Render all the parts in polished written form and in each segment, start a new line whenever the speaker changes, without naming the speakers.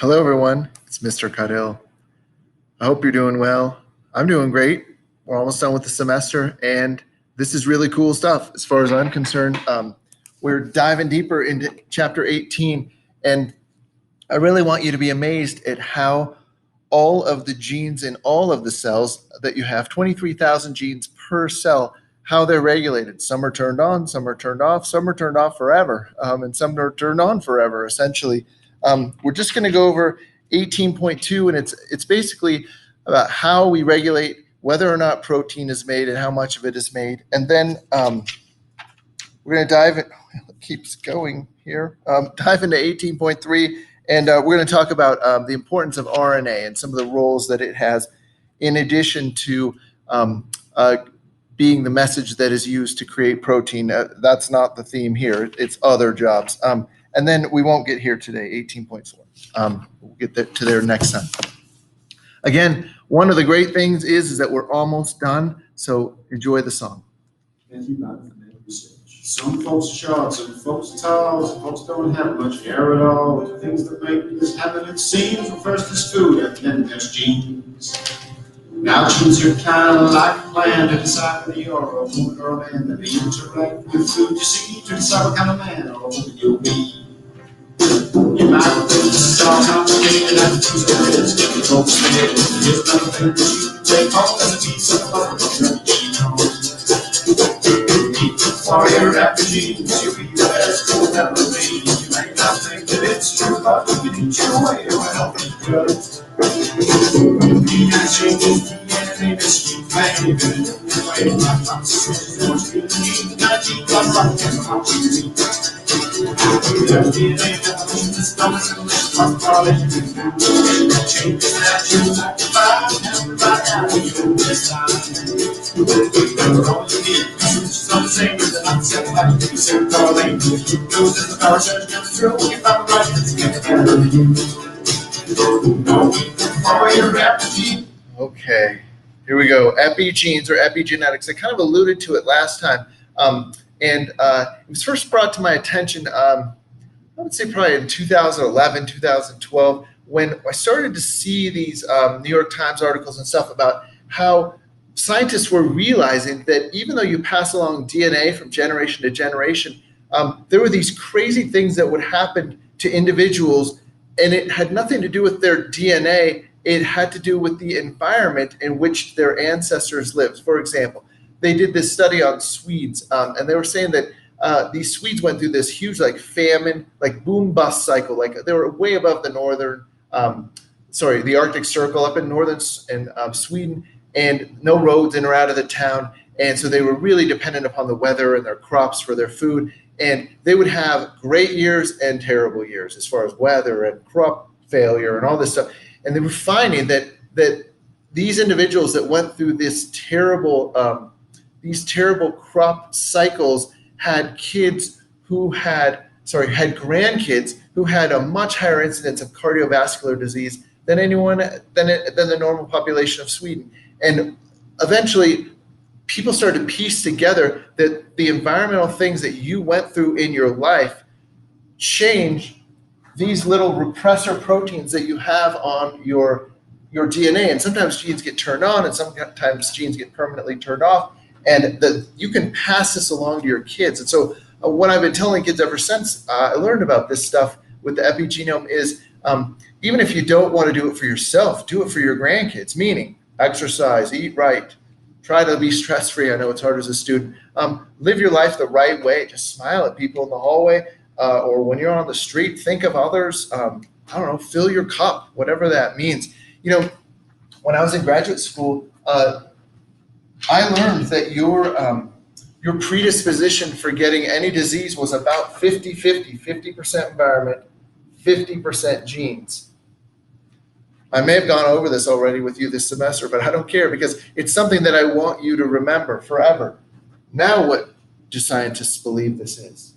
Hello, everyone. It's Mr. Cadill. I hope you're doing well. I'm doing great. We're almost done with the semester, and this is really cool stuff as far as I'm concerned. We're diving deeper into chapter 18, and I really want you to be amazed at how all of the genes in all of the cells that you have, 23,000 genes per cell, how they're regulated. Some are turned on, some are turned off, some are turned off forever, and some are turned on forever, essentially. We're just going to go over 18.2, and it's basically about how we regulate whether or not protein is made and how much of it is made. And then we're going to dive in. It keeps going here. Dive into 18.3, and we're going to talk about the importance of RNA and some of the roles that it has, in addition to being the message that is used to create protein. That's not the theme here. It's other jobs. And then we won't get here today, 18.4. We'll get to there next time. Again, one of the great things is that we're almost done, so enjoy the song.
Thank you, Bob, for that research. Some folks are short, some folks are tall, some folks don't have much hair at all. The things that make this happen, it seems, well, first is food, and then there's genes. Now genes are kind of like a plan to decide whether you're a woman or a man. That they interact with food you see to decide what kind of man or woman you'll be. You might think this is all complicated, and it's too it's getting folks made. Here's another thing that you can take home as a piece of fun from your genome. For your refugees, you'll be the best you'll ever be. You may not think that it's true, but you can eat your way to a healthy gut. DNA changes DNA, this you may be the way my thoughts was being got you got right and how we meet. There's DNA evolution, this stomach's and this part college you can do. Changes that you like to find, and right now you do this time. You're all you need. Some say that I'm set like you said, darling. You know that the power surge comes through when you find the right things together. For your refugee.
Okay, here we go. Epigenes or epigenetics. I kind of alluded to it last time, and it was first brought to my attention, I would say probably in 2011, 2012, when I started to see these New York Times articles and stuff about how scientists were realizing that even though you pass along DNA from generation to generation, there were these crazy things that would happen to individuals, and it had nothing to do with their DNA. It had to do with the environment in which their ancestors lived. For example, they did this study on Swedes, and they were saying that these Swedes went through this huge famine, boom bust cycle. They were way above the the Arctic Circle up in northern Sweden, and no roads in or out of the town. And so they were really dependent upon the weather and their crops for their food. And they would have great years and terrible years as far as weather and crop failure and all this stuff. And they were finding that these individuals that went through these terrible crop cycles had grandkids who had a much higher incidence of cardiovascular disease than the normal population of Sweden. And eventually, people started to piece together that the environmental things that you went through in your life change these little repressor proteins that you have on your DNA. And sometimes genes get turned on, and sometimes genes get permanently turned off. And you can pass this along to your kids. And so what I've been telling kids ever since I learned about this stuff with the epigenome is even if you don't want to do it for yourself, do it for your grandkids, meaning exercise, eat right, try to be stress-free. I know it's hard as a student. Live your life the right way. Just smile at people in the hallway or when you're on the street. Think of others. Fill your cup, whatever that means. When I was in graduate school, I learned that your predisposition for getting any disease was about 50-50, 50% environment, 50% genes. I may have gone over this already with you this semester, but I don't care because it's something that I want you to remember forever. Now, what do scientists believe this is?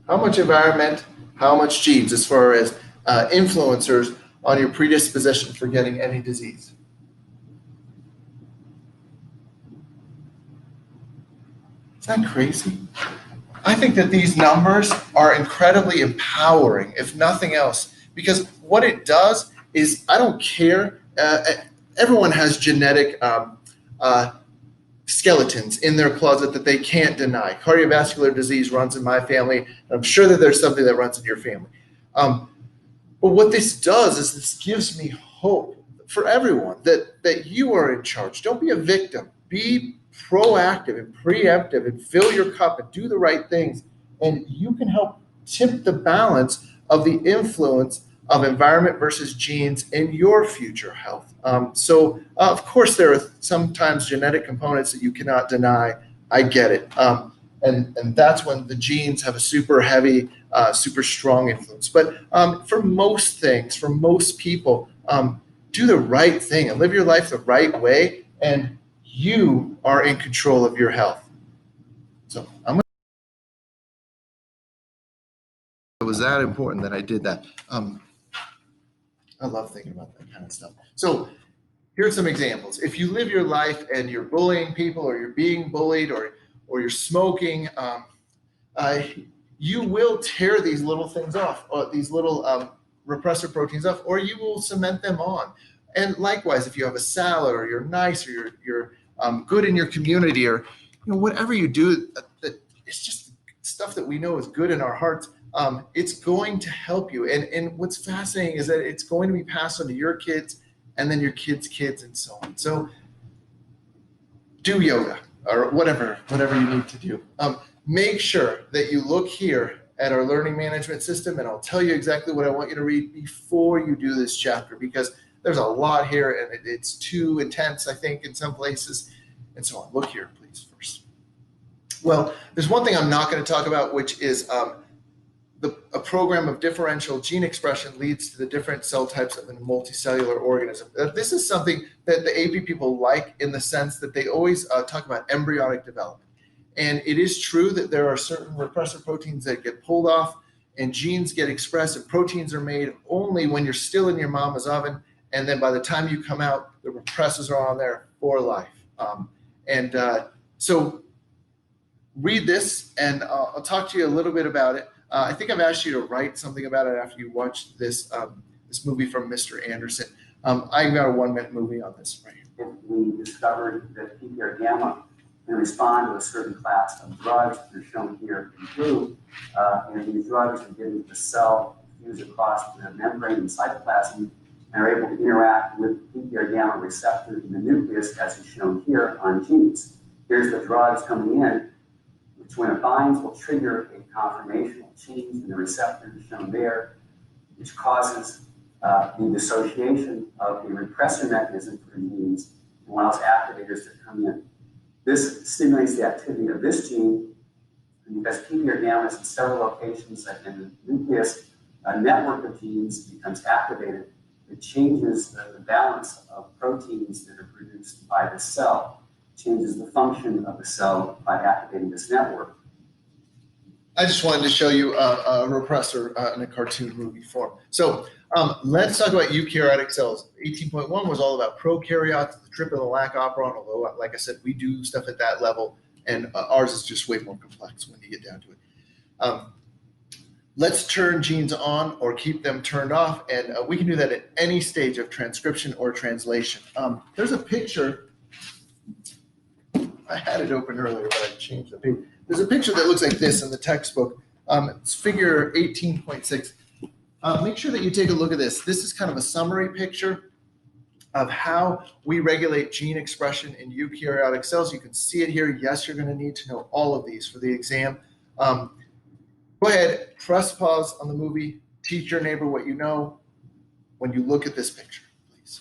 How much environment, how much genes as far as influencers on your predisposition for getting any disease? Is that crazy? I think that these numbers are incredibly empowering, if nothing else, because what it does is, I don't care. Everyone has genetic skeletons in their closet that they can't deny. Cardiovascular disease runs in my family, and I'm sure that there's something that runs in your family. But what this does is this gives me hope for everyone that you are in charge. Don't be a victim. Be proactive and preemptive and fill your cup and do the right things. And you can help tip the balance of the influence of environment versus genes in your future health. Of course, there are sometimes genetic components that you cannot deny. I get it. And that's when the genes have a super heavy, super strong influence. But for most things, for most people, do the right thing and live your life the right way, and you are in control of your health. So it was that important that I did that. I love thinking about that kind of stuff. So here are some examples. If you live your life and you're bullying people, or you're being bullied, or you're smoking, you will tear these little things off, or these little repressor proteins off, or you will cement them on. And likewise, if you have a salad, or you're nice, or you're good in your community, or whatever you do, it's just stuff that we know is good in our hearts. It's going to help you. And what's fascinating is that it's going to be passed on to your kids, and then your kids' kids, and so on. So do yoga, or whatever you need to do. Make sure that you look here at our learning management system, and I'll tell you exactly what I want you to read before you do this chapter, because there's a lot here, and it's too intense, I think, in some places, and so on. Look here, please, first. Well, there's one thing I'm not going to talk about, which is a program of differential gene expression leads to the different cell types of a multicellular organism. This is something that the AP people like, in the sense that they always talk about embryonic development. And it is true that there are certain repressor proteins that get pulled off, and genes get expressed, and proteins are made only when you're still in your mama's oven. And then by the time you come out, the repressors are on there for life. So read this, and I'll talk to you a little bit about it. I think I've asked you to write something about it after you watched this movie from Mr. Anderson. I got a 1-minute movie on this right here.
We discovered that PPAR gamma can respond to a certain class of drugs that are shown here in blue, and these drugs are given to the cell, fuse across the membrane and cytoplasm, and are able to interact with PPAR gamma receptors in the nucleus, as is shown here on genes. Here's the drugs coming in, which when it binds will trigger a conformational change in the receptors shown there, which causes the dissociation of the repressor mechanism for genes and allows activators to come in. This stimulates the activity of this gene, and because PPAR gamma is in several locations in the nucleus, a network of genes becomes activated. It changes the balance of proteins that are produced by the cell, changes the function of the cell by activating this network.
I just wanted to show you a repressor in a cartoon movie form. So let's talk about eukaryotic cells. 18.1 was all about prokaryotes, the trip of the lac operon, although, like I said, we do stuff at that level, and ours is just way more complex when you get down to it. Let's turn genes on or keep them turned off, and we can do that at any stage of transcription or translation. There's a picture. I had it open earlier, but I changed the page. There's a picture that looks like this in the textbook. It's figure 18.6. Make sure that you take a look at this. This is kind of a summary picture of how we regulate gene expression in eukaryotic cells. You can see it here. Yes, you're going to need to know all of these for the exam. Go ahead, press pause on the movie, teach your neighbor what you know when you look at this picture, please.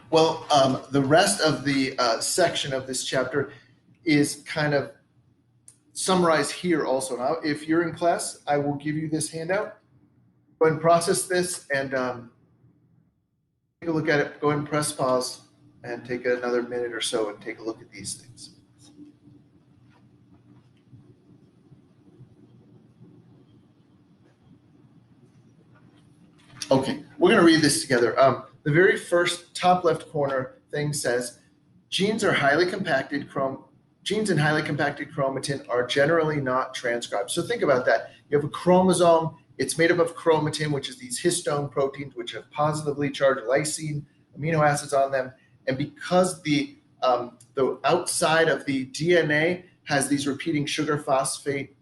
Well, the rest of the section of this chapter is kind of summarized here also. Now, if you're in class, I will give you this handout. Go ahead and process this and take a look at it. Go ahead and press pause and take another minute or so and take a look at these things. Okay, we're going to read this together. The very first top left corner thing says, genes in highly compacted chromatin are generally not transcribed. So think about that. You have a chromosome, it's made up of chromatin, which is these histone proteins, which have positively charged lysine amino acids on them. And because the outside of the DNA has these repeating sugar phosphate,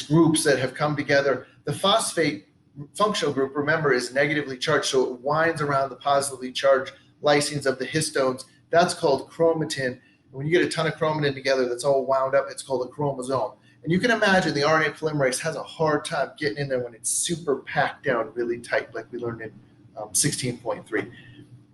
groups that have come together, the phosphate functional group, remember, is negatively charged, so it winds around the positively charged lysines of the histones. That's called chromatin. And when you get a ton of chromatin together that's all wound up, it's called a chromosome. And you can imagine the RNA polymerase has a hard time getting in there when it's super packed down really tight, like we learned in 16.3.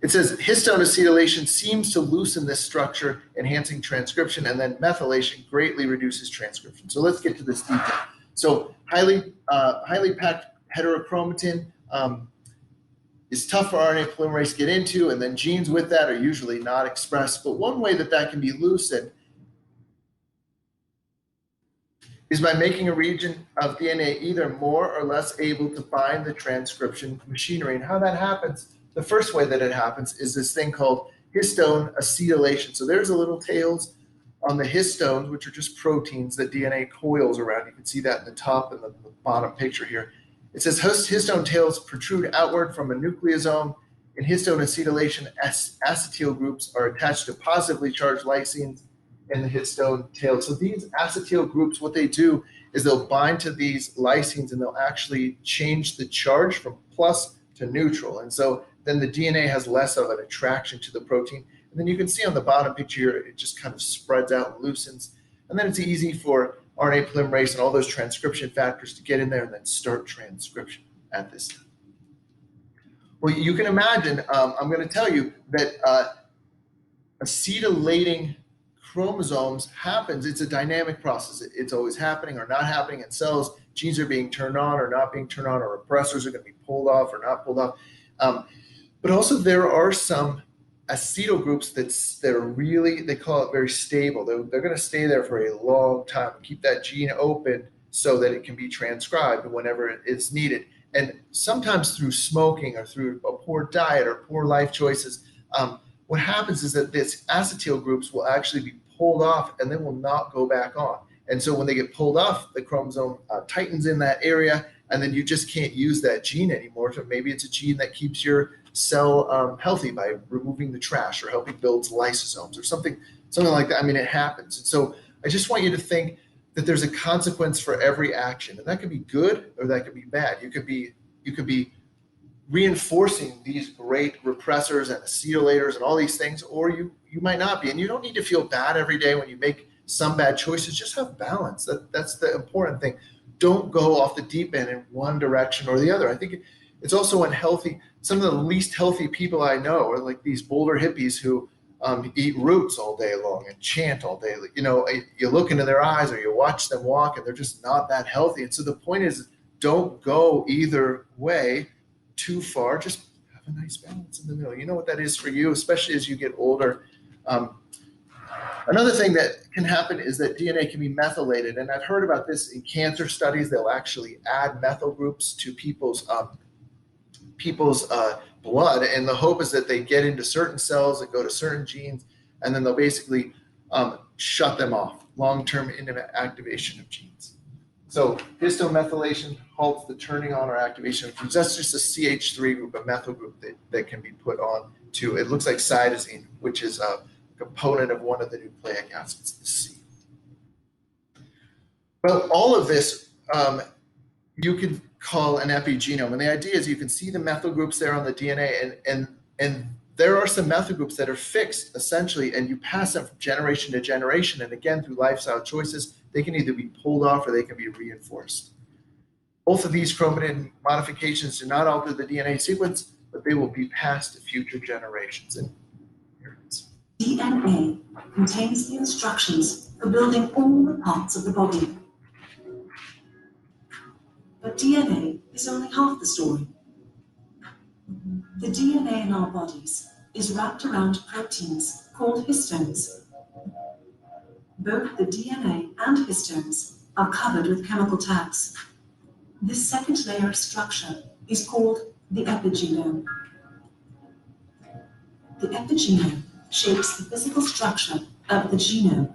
It says histone acetylation seems to loosen this structure, enhancing transcription, and then methylation greatly reduces transcription. So let's get to this detail. So highly packed heterochromatin is tough for RNA polymerase to get into, and then genes with that are usually not expressed. But one way that can be loosened is by making a region of DNA either more or less able to bind the transcription machinery. And how that happens, the first way that it happens is this thing called histone acetylation. So there's a little tails on the histones, which are just proteins that DNA coils around. You can see that in the top and the bottom picture here. It says histone tails protrude outward from a nucleosome. In histone acetylation, acetyl groups are attached to positively charged lysines in the histone tail. So these acetyl groups, what they do is they'll bind to these lysines and they'll actually change the charge from plus to neutral. And so then the DNA has less of an attraction to the protein. And then you can see on the bottom picture here, it just kind of spreads out and loosens. And then it's easy for RNA polymerase and all those transcription factors to get in there and then start transcription at this time. Well, you can imagine, I'm going to tell you that acetylating chromosomes happens. It's a dynamic process. It's always happening or not happening in cells. Genes are being turned on or not being turned on, or repressors are going to be pulled off or not pulled off. But also there are some acetyl groups that are really, they call it very stable. They're going to stay there for a long time, keep that gene open so that it can be transcribed whenever it's needed. And sometimes through smoking or through a poor diet or poor life choices, what happens is that these acetyl groups will actually be pulled off and then will not go back on. And so when they get pulled off, the chromosome tightens in that area, and then you just can't use that gene anymore. So maybe it's a gene that keeps your cell healthy by removing the trash or helping build lysosomes or something like that. I mean, it happens. And so I just want you to think that there's a consequence for every action, and that could be good or that could be bad. You could be reinforcing these great repressors and acetylators and all these things, or you might not be. And you don't need to feel bad every day when you make some bad choices. Just have balance. That's the important thing. Don't go off the deep end in one direction or the other. I think it's also unhealthy. Some of the least healthy people I know are like these Boulder hippies who eat roots all day long and chant all day. You know, you look into their eyes or you watch them walk and they're just not that healthy. And so the point is, don't go either way too far. Just have a nice balance in the middle. You know what that is for you, especially as you get older. Another thing that can happen is that DNA can be methylated, and I've heard about this in cancer studies. They'll actually add methyl groups to people's blood, and the hope is that they get into certain cells that go to certain genes, and then they'll basically shut them off, long-term activation of genes. So histone methylation halts the turning on or activation of genes. That's just a CH3 group, a methyl group that can be put on to, it looks like cytosine, which is a component of one of the nucleic acids, the C. Well, all of this you could call an epigenome, and the idea is you can see the methyl groups there on the DNA, and there are some methyl groups that are fixed essentially, and you pass them from generation to generation, and again through lifestyle choices, they can either be pulled off or they can be reinforced. Both of these chromatin modifications do not alter the DNA sequence, but they will be passed to future generations. And here it is.
DNA contains the instructions for building all the parts of the body. But DNA is only half the story. The DNA in our bodies is wrapped around proteins called histones. Both the DNA and histones are covered with chemical tags. This second layer of structure is called the epigenome. The epigenome shapes the physical structure of the genome.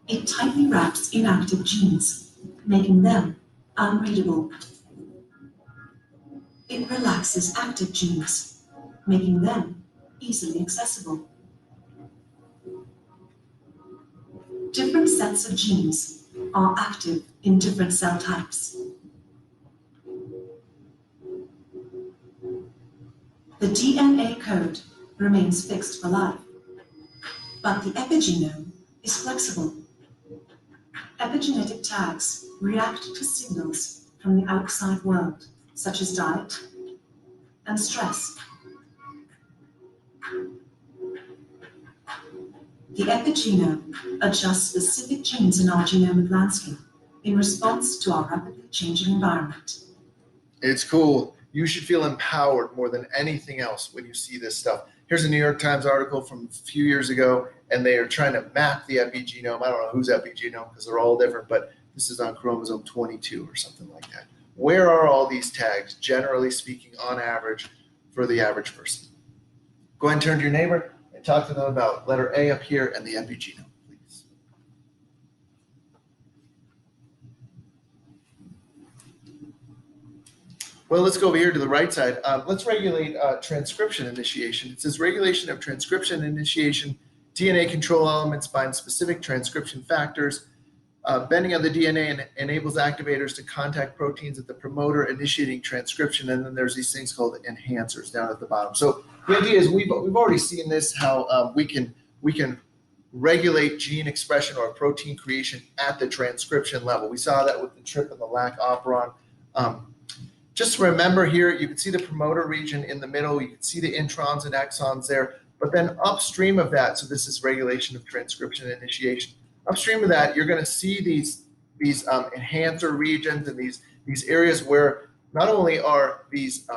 It tightly wraps inactive genes, making them unreadable. It relaxes active genes, making them easily accessible. Different sets of genes are active in different cell types. The DNA code remains fixed for life, but the epigenome is flexible. Epigenetic tags react to signals from the outside world, such as diet and stress. The epigenome adjusts specific genes in our genomic landscape in response to our rapidly changing environment.
It's cool. You should feel empowered more than anything else when you see this stuff. Here's a New York Times article from a few years ago, and they are trying to map the epigenome. I don't know whose epigenome because they're all different, but this is on chromosome 22 or something like that. Where are all these tags, generally speaking, on average, for the average person? Go ahead and turn to your neighbor and talk to them about letter A up here and the epigenome, please. Well, let's go over here to the right side. Let's regulate transcription initiation. It says regulation of transcription initiation. DNA control elements bind specific transcription factors. Bending of the DNA enables activators to contact proteins at the promoter initiating transcription, and then there's these things called enhancers down at the bottom. So the idea is we've already seen this, how we can regulate gene expression or protein creation at the transcription level. We saw that with the TRP and the lac operon. Just remember here, you can see the promoter region in the middle. You can see the introns and exons there. But then upstream of that, so this is regulation of transcription initiation. Upstream of that, you're going to see these enhancer regions and these areas where not only are these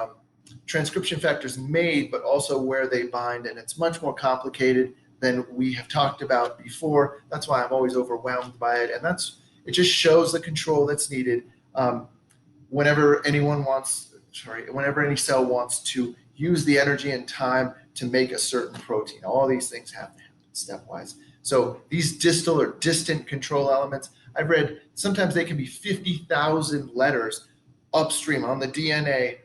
transcription factors made, but also where they bind. And it's much more complicated than we have talked about before. That's why I'm always overwhelmed by it. And it just shows the control that's needed. Whenever any cell wants to use the energy and time to make a certain protein. All these things have to happen stepwise. So these distal or distant control elements, I've read sometimes they can be 50,000 letters upstream on the DNA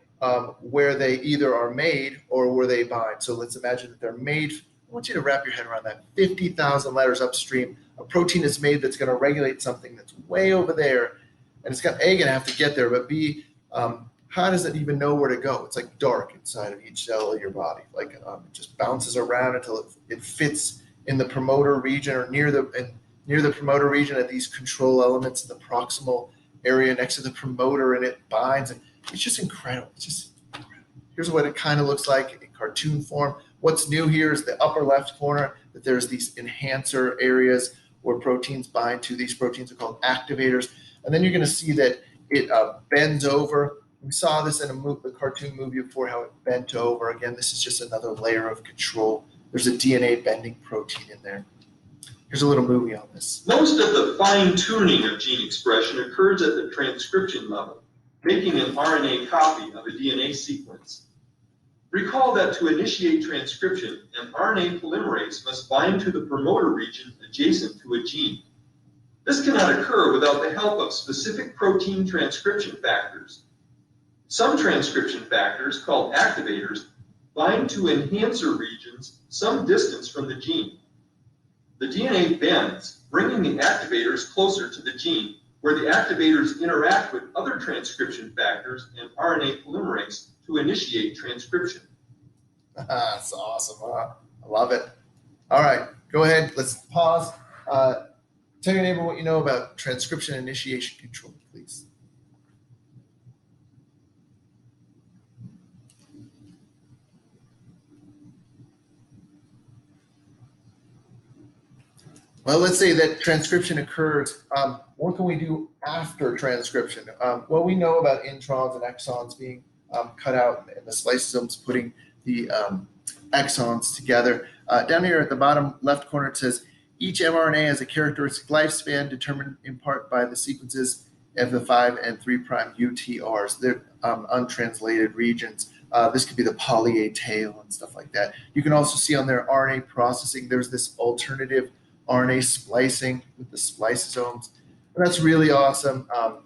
where they either are made or where they bind. So let's imagine that they're made. I want you to wrap your head around that. 50,000 letters upstream. A protein is made that's going to regulate something that's way over there. And it's got A, going to have to get there, but B, how does it even know where to go? It's like dark inside of each cell of your body. Like it just bounces around until it fits in the promoter region or near the promoter region at these control elements in the proximal area next to the promoter, and it binds. And it's just incredible. Here's what it kind of looks like in cartoon form. What's new here is the upper left corner, that there's these enhancer areas where proteins bind to. These proteins are called activators. And then you're going to see that it bends over. We saw this in the cartoon movie before, how it bent over. Again, this is just another layer of control. There's a DNA bending protein in there. Here's a little movie on this.
Most of the fine-tuning of gene expression occurs at the transcription level, making an RNA copy of a DNA sequence. Recall that to initiate transcription, an RNA polymerase must bind to the promoter region adjacent to a gene. This cannot occur without the help of specific protein transcription factors. Some transcription factors, called activators, bind to enhancer regions some distance from the gene. The DNA bends, bringing the activators closer to the gene, where the activators interact with other transcription factors and RNA polymerase to initiate transcription.
That's awesome. I love it. All right, go ahead. Let's pause. Tell your neighbor what you know about transcription initiation control, please. Well, let's say that transcription occurs. What can we do after transcription? Well, we know about introns and exons being cut out and the spliceosomes putting the exons together. Down here at the bottom left corner, it says, each mRNA has a characteristic lifespan determined in part by the sequences of the 5' and 3' UTRs. They're untranslated regions. This could be the poly A tail and stuff like that. You can also see on their RNA processing, there's this alternative RNA splicing with the spliceosomes. And that's really awesome. I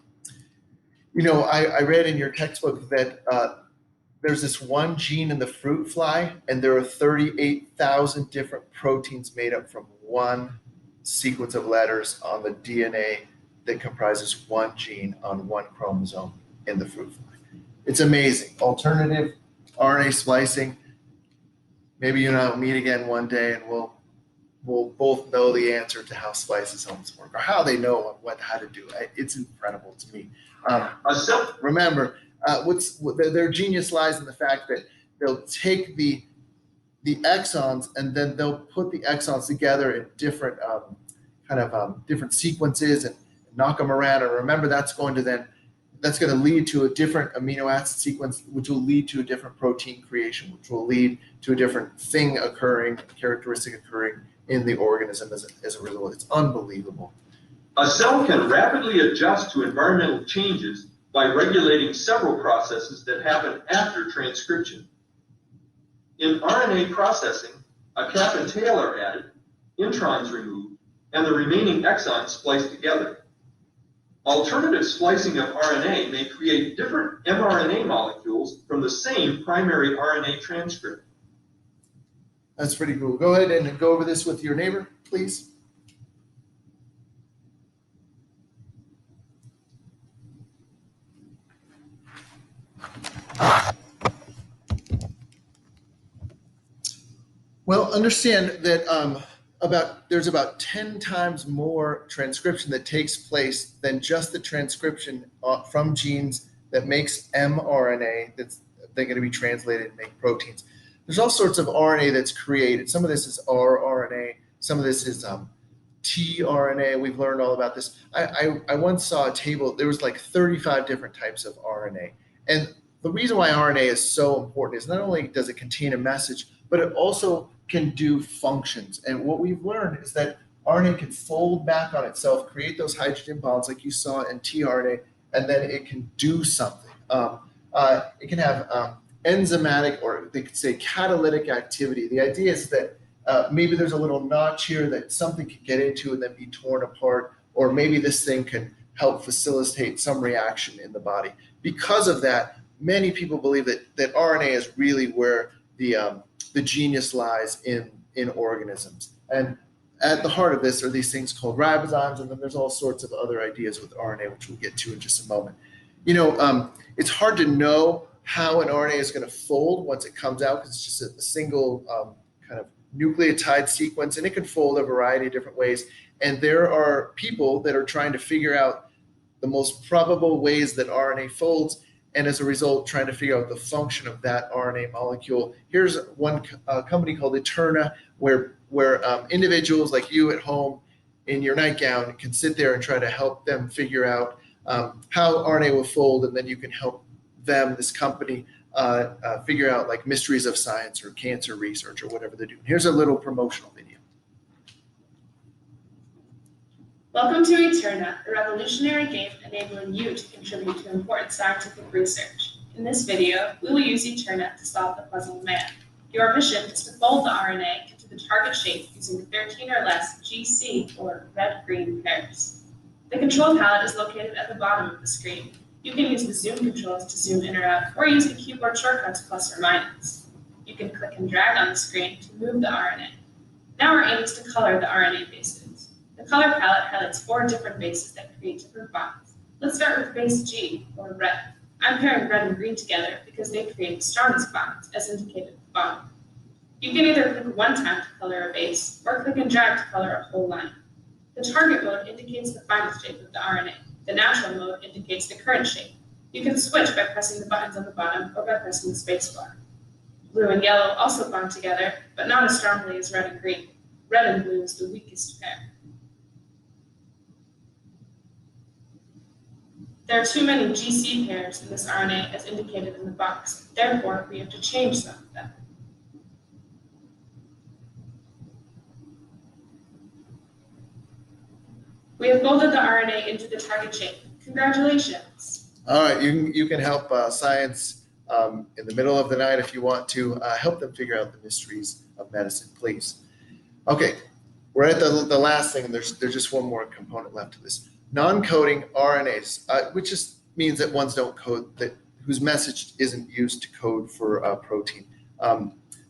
read in your textbook that there's this one gene in the fruit fly, and there are 38,000 different proteins made up from one sequence of letters on the DNA that comprises one gene on one chromosome in the fruit fly. It's amazing. Alternative RNA splicing. Maybe you and I will meet again one day, and we'll both know the answer to how spliceosomes work, or how they know how to do it. It's incredible to me. Remember, their genius lies in the fact that they'll take the exons, and then they'll put the exons together in different different sequences and knock them around. And remember, that's going to lead to a different amino acid sequence, which will lead to a different protein creation, which will lead to a different thing occurring, characteristic occurring in the organism as a result. It's unbelievable.
A cell can rapidly adjust to environmental changes by regulating several processes that happen after transcription. In RNA processing, a cap and tail are added, introns removed, and the remaining exons spliced together. Alternative splicing of RNA may create different mRNA molecules from the same primary RNA transcript.
That's pretty cool. Go ahead and go over this with your neighbor, please. Well, understand that there's about 10 times more transcription that takes place than just the transcription from genes that makes mRNA that's they're going to be translated and make proteins. There's all sorts of RNA that's created. Some of this is rRNA. Some of this is tRNA. We've learned all about this. I once saw a table. There was like 35 different types of RNA. And the reason why RNA is so important is not only does it contain a message, but it also can do functions. And what we've learned is that RNA can fold back on itself, create those hydrogen bonds like you saw in tRNA, and then it can do something. It can have enzymatic, or they could say catalytic activity. The idea is that maybe there's a little notch here that something can get into and then be torn apart, or maybe this thing can help facilitate some reaction in the body. Because of that, many people believe that RNA is really where the genius lies in organisms. And at the heart of this are these things called ribozymes, and then there's all sorts of other ideas with RNA, which we'll get to in just a moment. It's hard to know how an RNA is going to fold once it comes out, because it's just a single kind of nucleotide sequence, and it can fold a variety of different ways. And there are people that are trying to figure out the most probable ways that RNA folds, and as a result, trying to figure out the function of that RNA molecule. Here's one company called Eterna, where individuals like you at home in your nightgown can sit there and try to help them figure out how RNA will fold, and then you can help them, this company, figure out like mysteries of science or cancer research or whatever they're doing. Here's a little promotional video.
Welcome to Eterna, a revolutionary game enabling you to contribute to important scientific research. In this video, we will use Eterna to solve the puzzle of man. Your mission is to fold the RNA into the target shape using 13 or less GC, or red-green pairs. The control palette is located at the bottom of the screen. You can use the zoom controls to zoom in or out, or use the keyboard shortcuts plus or minus. You can click and drag on the screen to move the RNA. Now our aim is to color the RNA bases. The color palette highlights 4 different bases that create different bonds. Let's start with base G, or red. I'm pairing red and green together because they create the strongest bonds, as indicated at the bottom. You can either click one time to color a base, or click and drag to color a whole line. The target mode indicates the final shape of the RNA. The natural mode indicates the current shape. You can switch by pressing the buttons on the bottom or by pressing the spacebar. Blue and yellow also bond together, but not as strongly as red and green. Red and blue is the weakest pair. There are too many GC pairs in this RNA as indicated in the box. Therefore, we have to change some of them. We have folded the RNA into the target shape. Congratulations.
All right, you can help science in the middle of the night if you want to help them figure out the mysteries of medicine, please. Okay, we're at the last thing, and there's just one more component left to this. Non-coding RNAs, which just means that ones don't code, that whose message isn't used to code for a protein.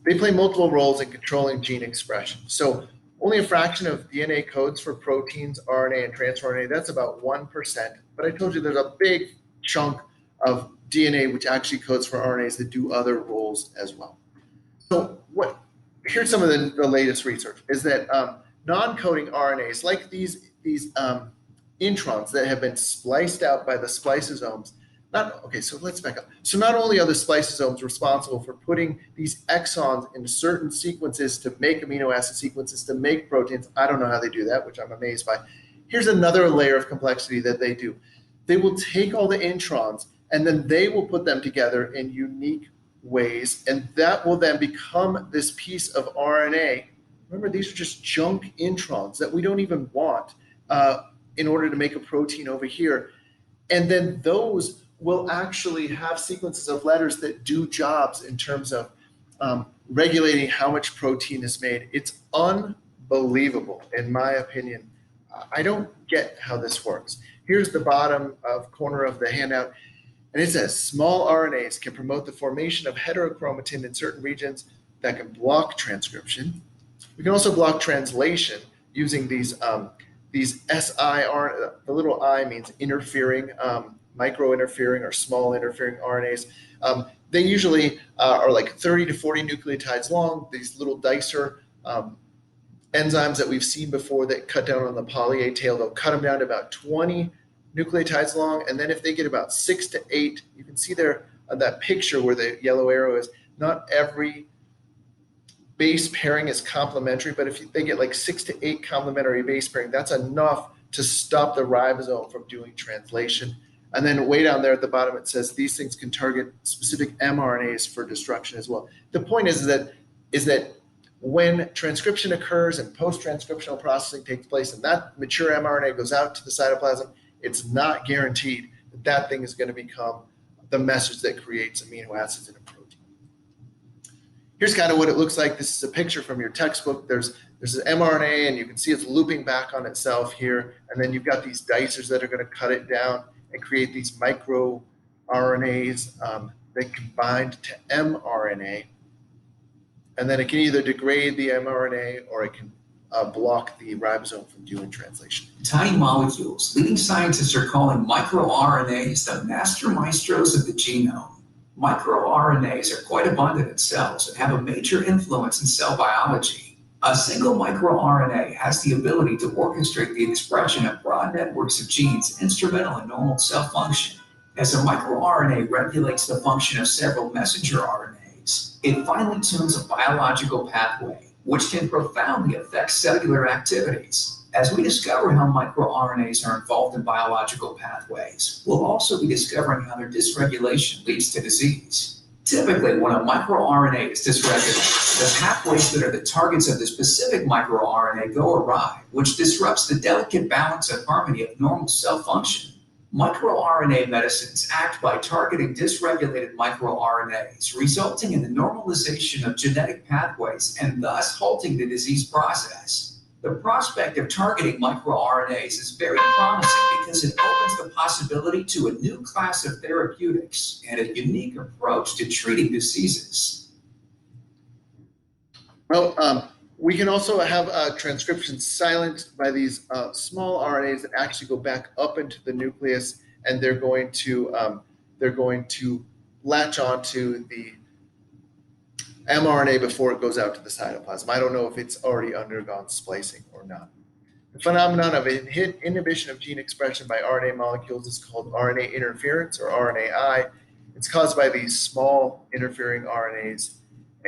They play multiple roles in controlling gene expression. So only a fraction of DNA codes for proteins, RNA, and transfer RNA. That's about 1%. But I told you there's a big chunk of DNA which actually codes for RNAs that do other roles as well. So here's some of the latest research is that non-coding RNAs, like these introns that have been spliced out by the spliceosomes. So let's back up. So not only are the spliceosomes responsible for putting these exons into certain sequences to make amino acid sequences to make proteins. I don't know how they do that, which I'm amazed by. Here's another layer of complexity that they do. They will take all the introns and then they will put them together in unique ways, and that will then become this piece of RNA. Remember, these are just junk introns that we don't even want in order to make a protein over here. And then those will actually have sequences of letters that do jobs in terms of regulating how much protein is made. It's unbelievable, in my opinion. I don't get how this works. Here's the bottom corner of the handout, and it says small RNAs can promote the formation of heterochromatin in certain regions that can block transcription. We can also block translation using these siRNA. The little I means interfering, micro-interfering or small interfering RNAs. They usually are like 30 to 40 nucleotides long. These little dicer enzymes that we've seen before that cut down on the poly A tail, they'll cut them down to about 20 nucleotides long. And then if they get about 6 to 8, you can see there on that picture where the yellow arrow is, not every base pairing is complementary, but if they get like 6 to 8 complementary base pairing, that's enough to stop the ribosome from doing translation. And then way down there at the bottom, it says these things can target specific mRNAs for destruction as well. The point is that when transcription occurs and post-transcriptional processing takes place and that mature mRNA goes out to the cytoplasm, it's not guaranteed that that thing is going to become the message that creates amino acids in a protein. Here's kind of what it looks like. This is a picture from your textbook. There's an mRNA, and you can see it's looping back on itself here. And then you've got these dicers that are going to cut it down and create these micro RNAs that can bind to mRNA. And then it can either degrade the mRNA or it can block the ribosome from doing translation.
Tiny molecules. Leading scientists are calling microRNAs the master maestros of the genome. MicroRNAs are quite abundant in cells and have a major influence in cell biology. A single microRNA has the ability to orchestrate the expression of broad networks of genes instrumental in normal cell function. As a microRNA regulates the function of several messenger RNAs, it finely tunes a biological pathway, which can profoundly affect cellular activities. As we discover how microRNAs are involved in biological pathways, we'll also be discovering how their dysregulation leads to disease. Typically, when a microRNA is dysregulated, the pathways that are the targets of the specific microRNA go awry, which disrupts the delicate balance and harmony of normal cell function. MicroRNA medicines act by targeting dysregulated microRNAs, resulting in the normalization of genetic pathways and thus halting the disease process. The prospect of targeting microRNAs is very promising because it opens the possibility to a new class of therapeutics and a unique approach to treating diseases.
Well, we can also have transcription silenced by these small RNAs that actually go back up into the nucleus, and they're going to latch onto the mRNA before it goes out to the cytoplasm. I don't know if it's already undergone splicing or not. The phenomenon of inhibition of gene expression by RNA molecules is called RNA interference, or RNAi. It's caused by these small interfering RNAs,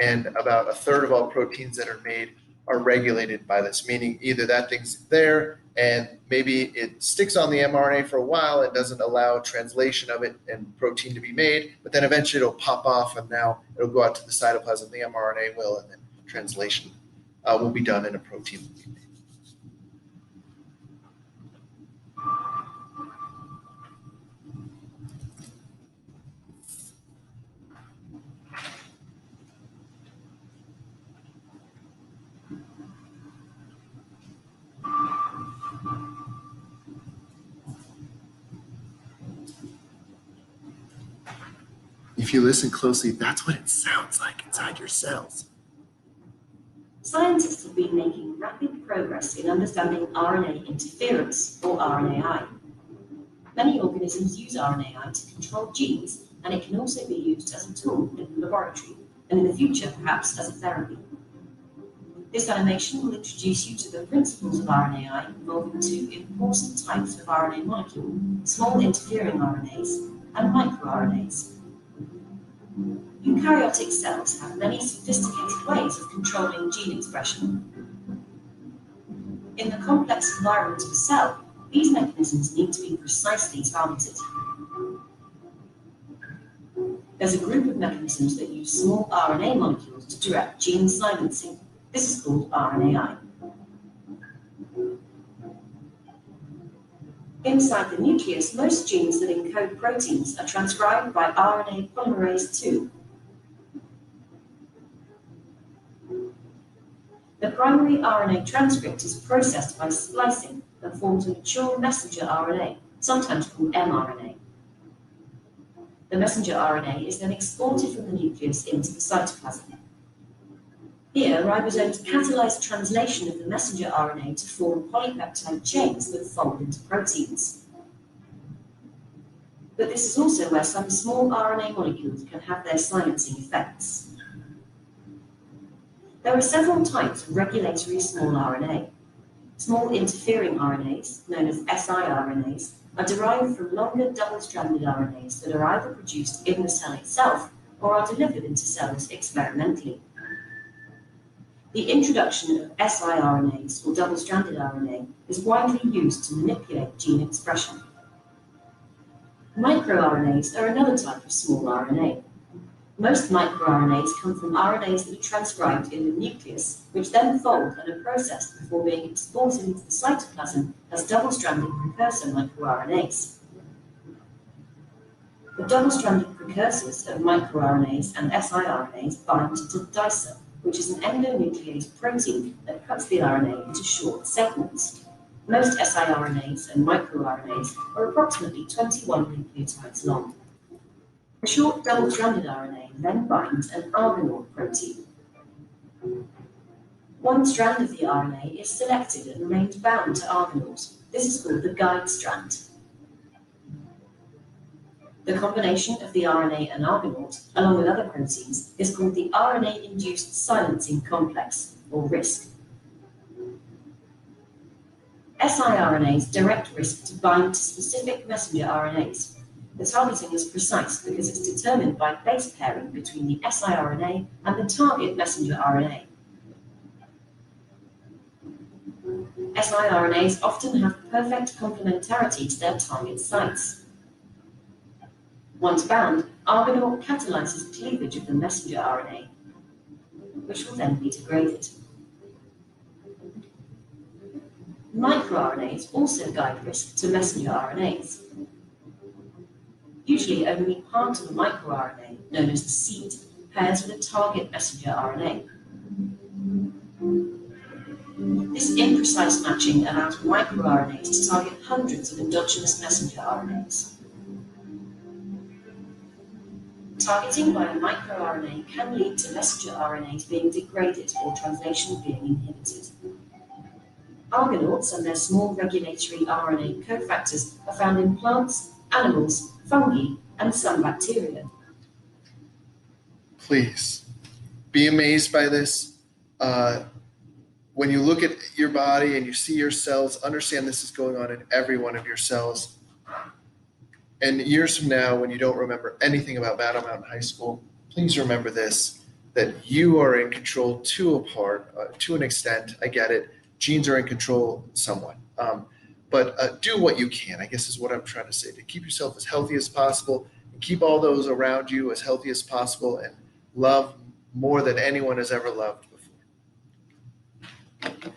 and about a third of all proteins that are made are regulated by this, meaning either that thing's there and maybe it sticks on the mRNA for a while and doesn't allow translation of it and protein to be made, but then eventually it'll pop off and now it'll go out to the cytoplasm, the mRNA will, and then translation will be done and a protein will be made. if you listen closely, that's what it sounds like inside your cells.
Scientists have been making rapid progress in understanding RNA interference, or RNAi. Many organisms use RNAi to control genes, and it can also be used as a tool in the laboratory, and in the future, perhaps as a therapy. This animation will introduce you to the principles of RNAi involving two important types of RNA molecule, small interfering RNAs and microRNAs. Eukaryotic cells have many sophisticated ways of controlling gene expression. In the complex environment of a cell, these mechanisms need to be precisely targeted. There's a group of mechanisms that use small RNA molecules to direct gene silencing. This is called RNAi. Inside the nucleus, most genes that encode proteins are transcribed by RNA polymerase II. The primary RNA transcript is processed by splicing and forms a mature messenger RNA, sometimes called mRNA. The messenger RNA is then exported from the nucleus into the cytoplasm. Here, ribosomes catalyze translation of the messenger RNA to form polypeptide chains that fold into proteins. But this is also where some small RNA molecules can have their silencing effects. There are several types of regulatory small RNA. Small interfering RNAs, known as siRNAs, are derived from longer double-stranded RNAs that are either produced in the cell itself or are delivered into cells experimentally. The introduction of siRNAs, or double-stranded RNA, is widely used to manipulate gene expression. MicroRNAs are another type of small RNA. Most microRNAs come from RNAs that are transcribed in the nucleus, which then fold and are processed before being exported into the cytoplasm as double-stranded precursor microRNAs. The double-stranded precursors of microRNAs and siRNAs bind to dicer, which is an endonuclease protein that cuts the RNA into short segments. Most siRNAs and microRNAs are approximately 21 nucleotides long. A short double-stranded RNA then binds an Argonaute protein. One strand of the RNA is selected and remains bound to Argonaute. This is called the guide strand. The combination of the RNA and Argonaute, along with other proteins, is called the RNA-induced silencing complex, or RISC. siRNAs direct RISC to bind to specific messenger RNAs. The targeting is precise because it's determined by base pairing between the siRNA and the target messenger RNA. siRNAs often have perfect complementarity to their target sites. Once bound, Argonaute catalyzes cleavage of the messenger RNA, which will then be degraded. MicroRNAs also guide RISC to messenger RNAs. Usually only part of a microRNA, known as the seed, pairs with a target messenger RNA. This imprecise matching allows microRNAs to target hundreds of endogenous messenger RNAs. Targeting by a microRNA can lead to messenger RNAs being degraded or translation being inhibited. Argonautes and their small regulatory RNA cofactors are found in plants, animals, fungi, and some bacteria.
Please be amazed by this. When you look at your body and you see your cells, understand this is going on in every one of your cells. And years from now, when you don't remember anything about Battle Mountain High School, please remember this, that you are in control to an extent. I get it. Genes are in control somewhat. But do what you can, I guess is what I'm trying to say, to keep yourself as healthy as possible and keep all those around you as healthy as possible and love more than anyone has ever loved before.